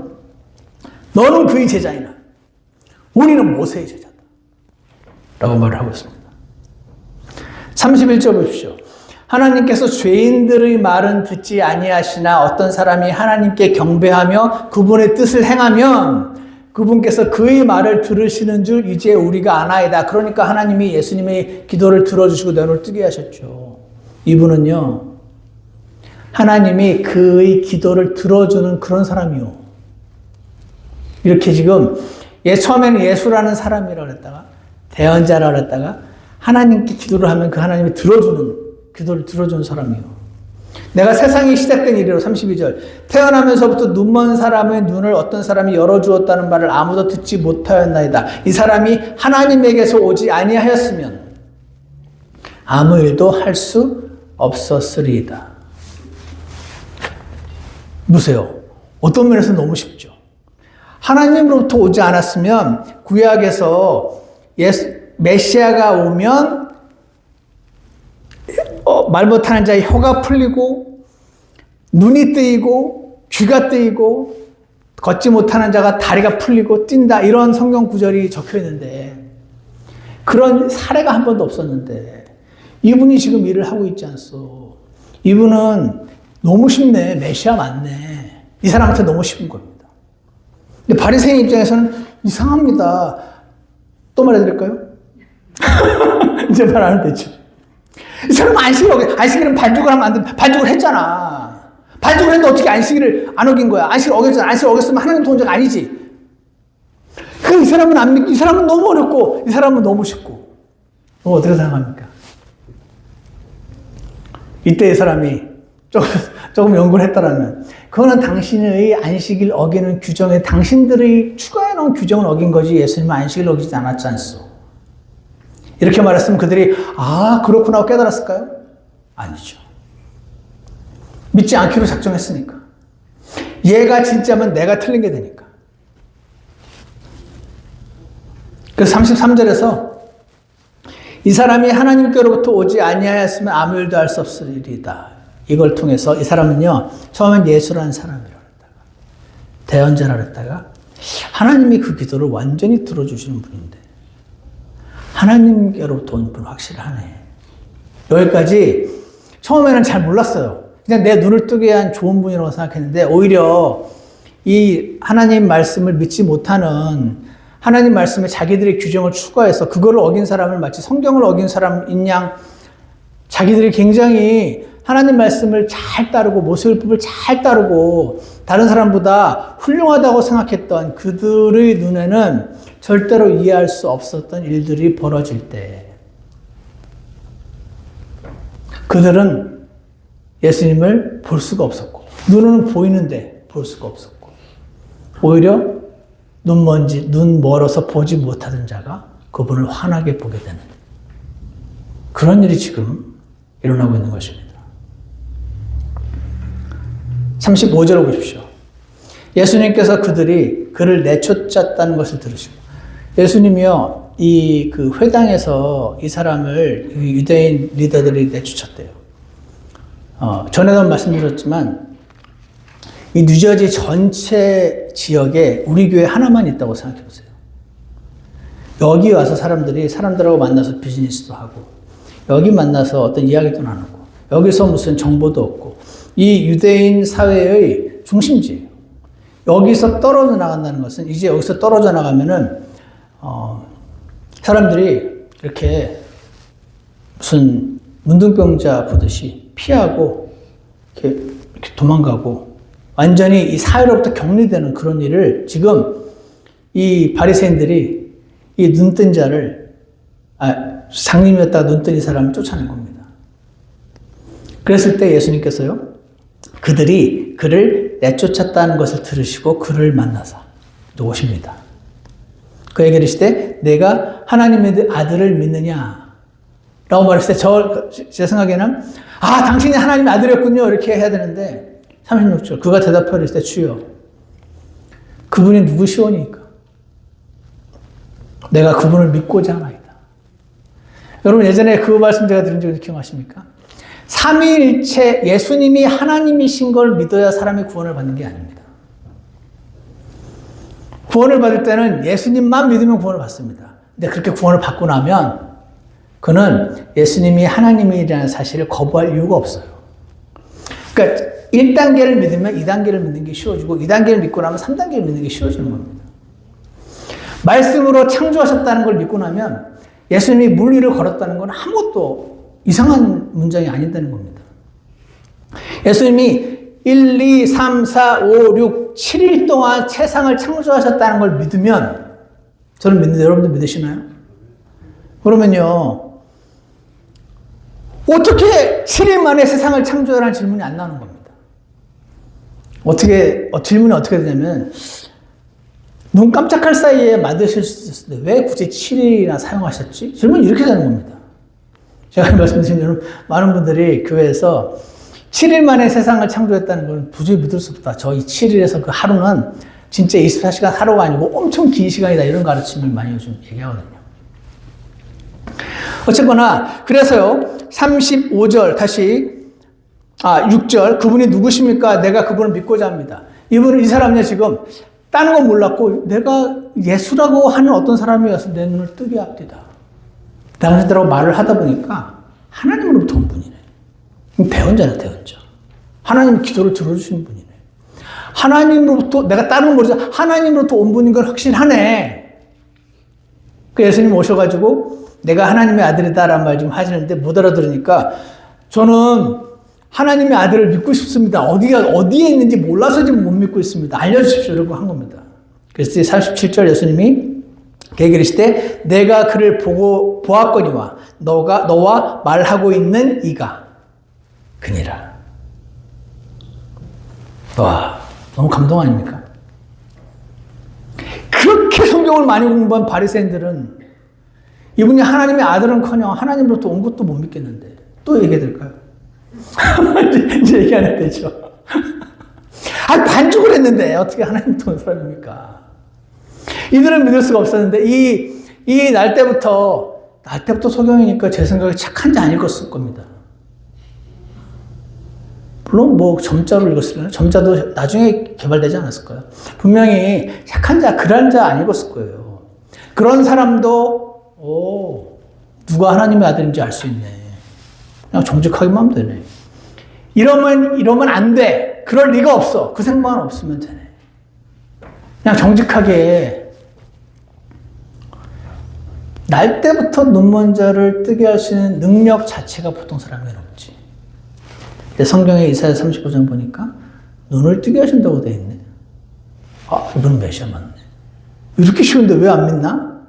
너는 그의 제자이나 우리는 모세의 제자다 라고 말을 하고 있습니다. 31절 보십시오. 하나님께서 죄인들의 말은 듣지 아니하시나 어떤 사람이 하나님께 경배하며 그분의 뜻을 행하면 그분께서 그의 말을 들으시는 줄 이제 우리가 아나이다. 그러니까 하나님이 예수님의 기도를 들어주시고 내 눈을 뜨게 하셨죠. 이분은요, 하나님이 그의 기도를 들어주는 그런 사람이요. 이렇게 지금 처음에는 예수라는 사람이라고 했다가 대언자라고 했다가 하나님께 기도를 하면 그 하나님이 기도를 들어주는 사람이요. 내가 세상이 시작된 이래로 32절 태어나면서부터 눈먼 사람의 눈을 어떤 사람이 열어주었다는 말을 아무도 듣지 못하였나이다. 이 사람이 하나님에게서 오지 아니하였으면 아무 일도 할 수 없었으리이다. 보세요. 어떤 면에서 너무 쉽죠. 하나님으로부터 오지 않았으면 구약에서 메시아가 오면 말 못하는 자의 혀가 풀리고 눈이 뜨이고 귀가 뜨이고 걷지 못하는 자가 다리가 풀리고 뛴다 이런 성경 구절이 적혀 있는데 그런 사례가 한 번도 없었는데 이분이 지금 일을 하고 있지 않소. 이분은 너무 쉽네. 메시아 맞네. 이 사람한테 너무 쉬운 겁니다. 근데 바리새인 입장에서는 이상합니다. 또 말해드릴까요? 이제 말 안 해도 되죠. 이 사람은 안식일은 반죽을 하면 안 돼. 반죽을 했잖아. 반죽을 했는데 어떻게 안식일을 안 어긴 거야? 안식일 어겼잖아. 안식일 어겼으면 하나님 동자가 아니지. 이 사람은 안 믿고, 이 사람은 너무 어렵고, 이 사람은 너무 쉽고. 어떻게 생각합니까? 이때 이 사람이 조금 연구를 했다라면 그거는 당신의 안식일 어기는 규정에 당신들의 추가해 놓은 규정을 어긴 거지 예수님은 안식일 어기지 않았지 않소. 이렇게 말했으면 그들이 그렇구나 하고 깨달았을까요? 아니죠. 믿지 않기로 작정했으니까. 얘가 진짜면 내가 틀린 게 되니까. 그래서 33절에서 이 사람이 하나님께로부터 오지 아니하였으면 아무 일도 할 수 없으리이다. 이걸 통해서 이 사람은요, 처음엔 예수라는 사람이라고 했다가, 대언자라고 했다가, 하나님이 그 기도를 완전히 들어주시는 분인데, 하나님께로부터 온 분 확실하네. 여기까지 처음에는 잘 몰랐어요. 그냥 내 눈을 뜨게 한 좋은 분이라고 생각했는데, 오히려 이 하나님 말씀을 믿지 못하는 하나님 말씀에 자기들의 규정을 추가해서 그거를 어긴 사람을 마치 성경을 어긴 사람인 양 자기들이 굉장히 하나님 말씀을 잘 따르고 모세율법을 잘 따르고 다른 사람보다 훌륭하다고 생각했던 그들의 눈에는 절대로 이해할 수 없었던 일들이 벌어질 때 그들은 예수님을 볼 수가 없었고 눈은 보이는데 볼 수가 없었고 오히려 눈 멀어서 보지 못하던 자가 그분을 환하게 보게 되는 그런 일이 지금 일어나고 있는 것입니다. 35절을 보십시오. 예수님께서 그를 내쫓았다는 것을 들으시고 예수님이요 이 그 회당에서 이 사람을 유대인 리더들이 내쫓았대요. 전에도 말씀드렸지만 이 뉴저지 전체 지역에 우리 교회 하나만 있다고 생각해 보세요. 여기 와서 사람들하고 만나서 비즈니스도 하고 여기 만나서 어떤 이야기도 나누고 여기서 무슨 정보도 얻고 이 유대인 사회의 중심지예요. 여기서 떨어져 나간다는 것은 이제 여기서 떨어져 나가면은 사람들이 이렇게 무슨 문둥병자 보듯이 피하고 이렇게 도망가고 완전히 이 사회로부터 격리되는 그런 일을 지금 이 바리새인들이 이 눈뜬 자를 장님이었다가 눈뜬 이 사람을 쫓아낸 겁니다. 그랬을 때 예수님께서요 그들이 그를 내쫓았다는 것을 들으시고 그를 만나서 오십니다. 그에게 이르시되 내가 하나님의 아들을 믿느냐 라고 말했을 때 제 생각에는 당신이 하나님의 아들이었군요 이렇게 해야 되는데 36절 그가 대답하여 이르시되 주여 그분이 누구시오니까 내가 그분을 믿고자 하나이다. 여러분 예전에 그 말씀 제가 드린 적 기억하십니까? 삼위일체 예수님이 하나님이신 걸 믿어야 사람이 구원을 받는 게 아닙니다. 구원을 받을 때는 예수님만 믿으면 구원을 받습니다. 근데 그렇게 구원을 받고 나면 그는 예수님이 하나님이라는 사실을 거부할 이유가 없어요. 그러니까 1단계를 믿으면 2단계를 믿는 게 쉬워지고 2단계를 믿고 나면 3단계를 믿는 게 쉬워지는 겁니다. 말씀으로 창조하셨다는 걸 믿고 나면 예수님이 물 위를 걸었다는 건 아무것도 이상한 문장이 아니다는 겁니다. 예수님이 1, 2, 3, 4, 5, 6, 7일 동안 세상을 창조하셨다는 걸 믿으면 저는 믿는데 여러분들 믿으시나요? 그러면요 어떻게 7일 만에 세상을 창조하라는 질문이 안 나오는 겁니다. 질문이 어떻게 되냐면 눈 깜짝할 사이에 만드실 수 있었는데 왜 굳이 7일이나 사용하셨지? 질문이 이렇게 되는 겁니다. 제가 말씀드린 대로 많은 분들이 교회에서 7일 만에 세상을 창조했다는 건 도저히 믿을 수 없다. 저 이 7일에서 그 하루는 진짜 24시간 하루가 아니고 엄청 긴 시간이다. 이런 가르침을 많이 요즘 얘기하거든요. 어쨌거나 그래서요 35절 다시 6절 그분이 누구십니까? 내가 그분을 믿고자 합니다. 이 사람이 지금 다른 건 몰랐고 내가 예수라고 하는 어떤 사람이어서 내 눈을 뜨게 합디다. 당신들하고 말을 하다 보니까 하나님으로부터 온 분이네. 대언자네 대언자. 하나님이 기도를 들어주시는 분이네. 하나님으로부터 내가 다른 건 모르지만 하나님으로부터 온 분인 걸 확신하네. 그 예수님 오셔가지고 내가 하나님의 아들이다라는 말 좀 하시는데 못 알아들으니까 저는 하나님의 아들을 믿고 싶습니다. 어디에 있는지 몰라서 지금 못 믿고 있습니다. 알려주십시오. 라고 한 겁니다. 그래서 37절 예수님이 그에게 이르시되 내가 그를 보았거니와 너와 말하고 있는 이가 그니라. 와, 너무 감동 아닙니까? 그렇게 성경을 많이 공부한 바리새인들은 이분이 하나님의 아들은커녕 하나님으로부터 온 것도 못 믿겠는데 또 얘기해야 될까요? 이제 얘기 안 해도 되죠. 반죽을 했는데 어떻게 하나님부터 온 사람입니까? 이들은 믿을 수가 없었는데 이 날 때부터 소경이니까 제 생각에 착한 자 안 읽었을 겁니다. 물론 점자로 읽었으려나? 점자도 나중에 개발되지 않았을까요? 분명히 착한 자, 그런 자 안 읽었을 거예요. 그런 사람도 누가 하나님의 아들인지 알 수 있네. 그냥 정직하게만 하면 되네. 이러면 안 돼. 그럴 리가 없어. 그 생각만 없으면 되네. 그냥 정직하게 날 때부터 눈먼 자를 뜨게 하시는 능력 자체가 보통 사람에게는 없지. 성경에 이사야 35장 보니까 눈을 뜨게 하신다고 되어 있네. 이분은 메시아 맞네. 이렇게 쉬운데 왜 안 믿나?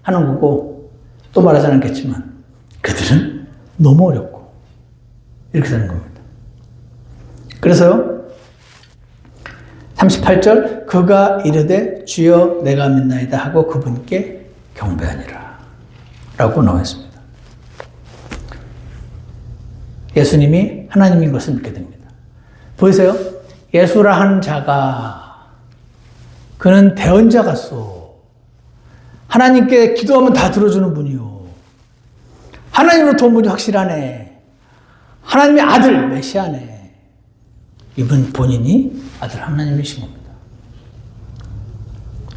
하는 거고, 또 말하지 않겠지만 그들은 너무 어렵고 이렇게 되는 겁니다. 그래서요 38절 그가 이르되 주여 내가 믿나이다 하고 그분께 경배하니라 라고 나와 있습니다. 예수님이 하나님인 것을 믿게 됩니다. 보이세요? 예수라 하는 자가 그는 대언자 같소. 하나님께 기도하면 다 들어주는 분이요. 하나님으로부터 온 분이 확실하네. 하나님의 아들 메시아네. 이분 본인이 아들 하나님이신 겁니다.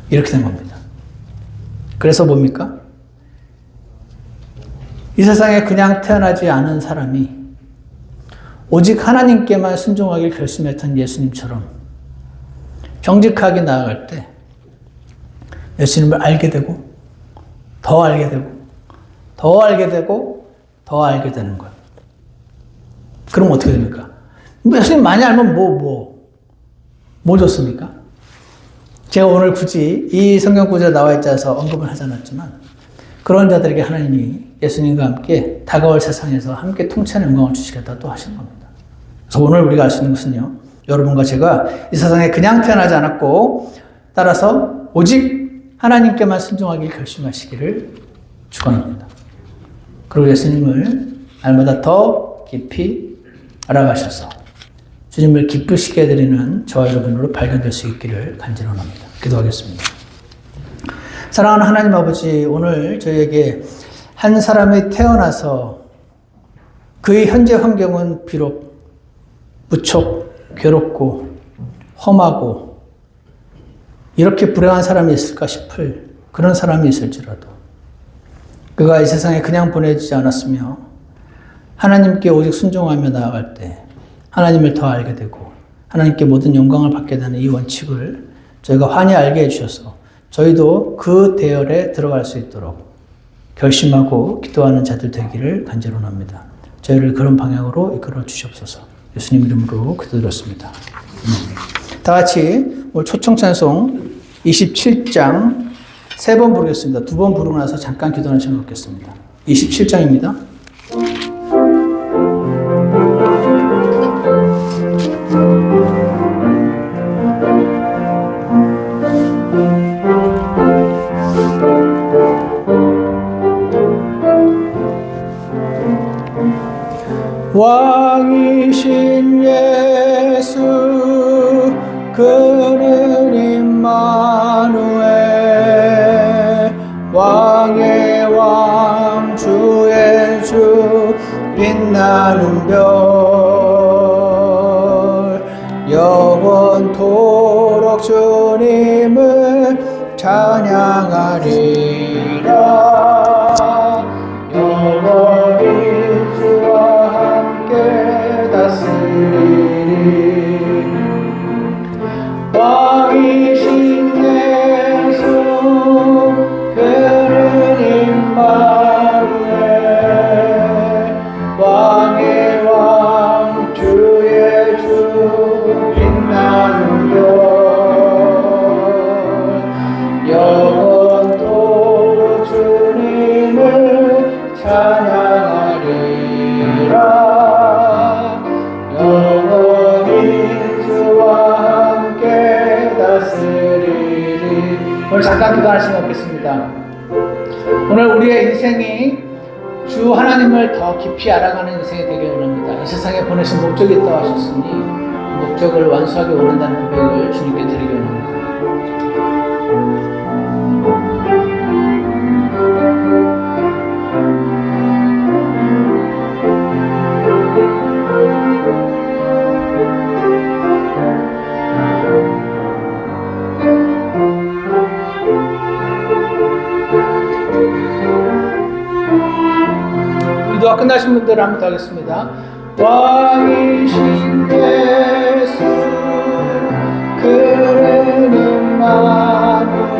이렇게 된 겁니다. 그래서 뭡니까? 이 세상에 그냥 태어나지 않은 사람이 오직 하나님께만 순종하길 결심했던 예수님처럼 정직하게 나아갈 때 예수님을 알게 되고 더 알게 되고 더 알게 되고 더 알게 되는 것. 그럼 어떻게 됩니까? 예수님 많이 알면 뭐 좋습니까? 제가 오늘 굳이 이 성경 구절에 나와 있지 않아서 언급을 하지 않았지만 그런 자들에게 하나님이 예수님과 함께 다가올 세상에서 함께 통치하는 영광을 주시겠다 또 하시는 겁니다. 그래서 오늘 우리가 알 수 있는 것은요. 여러분과 제가 이 세상에 그냥 태어나지 않았고 따라서 오직 하나님께만 순종하길 결심하시기를 축원합니다. 그리고 예수님을 날마다 더 깊이 알아가셔서 주님을 기쁘시게 해드리는 저와 여러분으로 발견될 수 있기를 간절히 원합니다. 기도하겠습니다. 사랑하는 하나님 아버지, 오늘 저희에게 한 사람이 태어나서 그의 현재 환경은 비록 무척 괴롭고 험하고 이렇게 불행한 사람이 있을까 싶을 그런 사람이 있을지라도 그가 이 세상에 그냥 보내지지 않았으며 하나님께 오직 순종하며 나아갈 때 하나님을 더 알게 되고 하나님께 모든 영광을 받게 되는 이 원칙을 저희가 환히 알게 해주셔서 저희도 그 대열에 들어갈 수 있도록 결심하고 기도하는 자들 되기를 간절히 원합니다. 저희를 그런 방향으로 이끌어 주시옵소서. 예수님 이름으로 기도드렸습니다. 다 같이 오늘 초청찬송 27장 3번 부르겠습니다. 2번 부르고 나서 잠깐 기도하는 시간 갖겠습니다. 27장입니다. 왕이신 예수 그는 임마누엘 왕의 왕 주의 주 빛나는 별 영원토록 주님을 찬양하리라. 영원히 왕이신 예수 그는 임마누엘 왕의 왕 주의 주 빛나는 별 영원토록 주님을 찬양하리라. 오늘 잠깐 기도하는 시간 갖겠습니다. 오늘 우리의 인생이 주 하나님을 더 깊이 알아가는 인생이 되길 원합니다. 이 세상에 보내신 목적이 있다고 하셨으니 목적을 완수하기 원한다는 고백을 주님께 드리기 원합니다. 기도가 끝나신 분들 한번 더 하겠습니다. 왕이신 예수 그는 임마누엘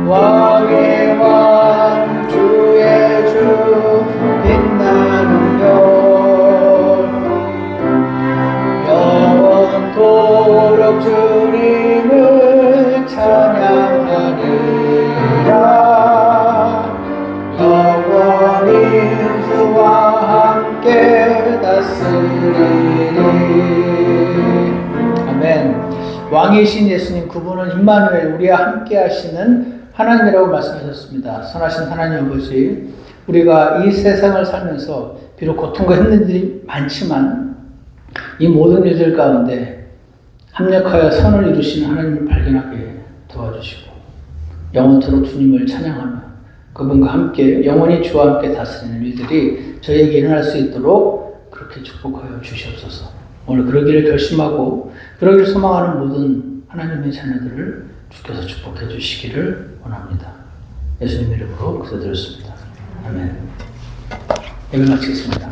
왕의 왕 주의 주 빛나는 별 영원토록 주님을 찬양하리라. 함께 다스리리. 아멘. 왕이신 예수님, 그분은 임마누엘, 우리와 함께 하시는 하나님이라고 말씀하셨습니다. 선하신 하나님 아버지, 우리가 이 세상을 살면서 비록 고통과 힘든 일이 많지만 이 모든 일들 가운데 합력하여 선을 이루시는 하나님을 발견하게 도와주시고 영원토록 주님을 찬양하며 그분과 함께 영원히 주와 함께 다스리는 일들이 저희에게 일어날 수 있도록 그렇게 축복하여 주시옵소서. 오늘 그러기를 결심하고 그러기를 소망하는 모든 하나님의 자녀들을 주께서 축복해 주시기를 원합니다. 예수님 이름으로 기도드렸습니다. 아멘. 예배 마치겠습니다.